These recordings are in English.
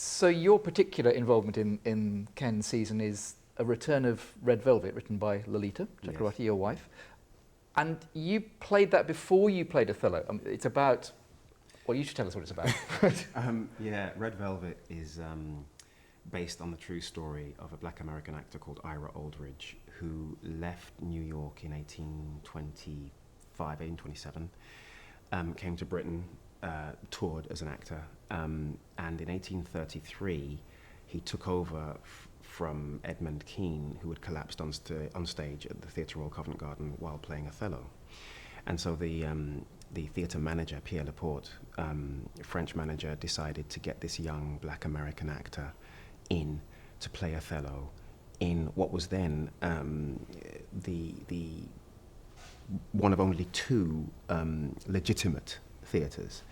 So your particular involvement in Ken's season is a return of Red Velvet, written by Lolita Chakravarti, your wife. And you played that before you played Othello. It's about, well, you should tell us what it's about. Yeah, Red Velvet is based on the true story of a black American actor called Ira Aldridge, who left New York in 1827, came to Britain, toured as an actor, and in 1833 he took over from Edmund Kean, who had collapsed on stage at the Theatre Royal Covent Garden while playing Othello. And so the theatre manager, Pierre Laporte, French manager, decided to get this young black American actor in to play Othello in what was then the one of only two legitimate theatres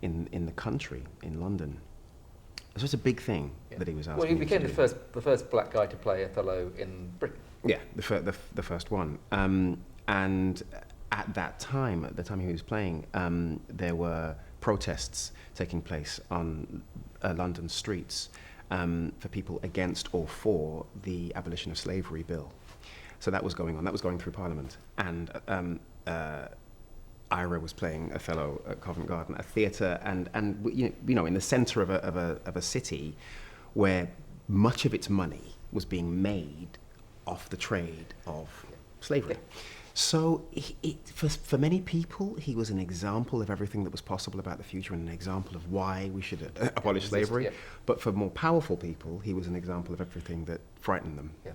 in the country, in London. So it's a big thing that he was asking. Well, he became the first black guy to play Othello in Britain. Yeah, the first one. And at that time, at the time he was playing, there were protests taking place on London streets for people against or for the abolition of slavery bill. So that was going on. That was going through Parliament. And Ira was playing Othello at Covent Garden, a theatre, and you know, in the centre of a city where much of its money was being made off the trade of slavery. So for many people, he was an example of everything that was possible about the future and an example of why we should abolish slavery. But for more powerful people, he was an example of everything that frightened them. Yeah.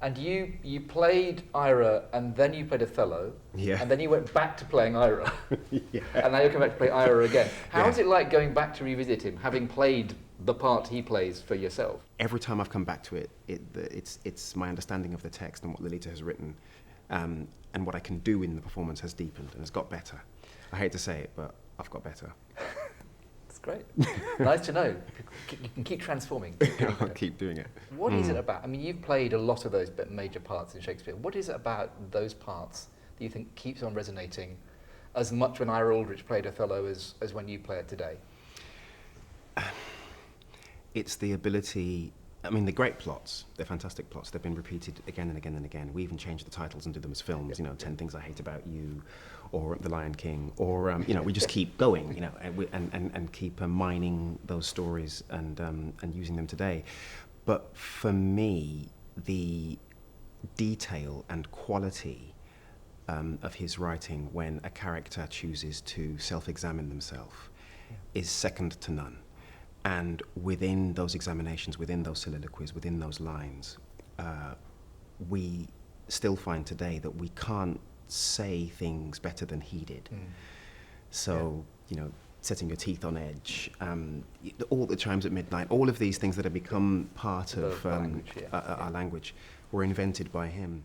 And you played Ira, and then you played Othello, and then you went back to playing Ira, and now you come back to play Ira again. How is it like going back to revisit him, having played the part he plays for yourself? Every time I've come back to it, it's my understanding of the text and what Lolita has written, and what I can do in the performance has deepened and has got better. I hate to say it, but I've got better. That's great. Nice to know. You can keep transforming. I'll keep doing it. What is it about? I mean, you've played a lot of those major parts in Shakespeare. What is it about those parts that you think keeps on resonating as much when Ira Aldridge played Othello as when you play it today? It's the ability. I mean, the great plots, they're fantastic plots. They've been repeated again and again and again. We even changed the titles and did them as films, you know, 10 Things I Hate About You, or The Lion King, or, you know, we just keep going, you know, and keep mining those stories and using them today. But for me, the detail and quality of his writing when a character chooses to self-examine themselves is second to none. And within those examinations, within those soliloquies, within those lines, we still find today that we can't say things better than he did. So, you know, setting your teeth on edge, all the chimes at midnight, all of these things that have become part of language, our language were invented by him.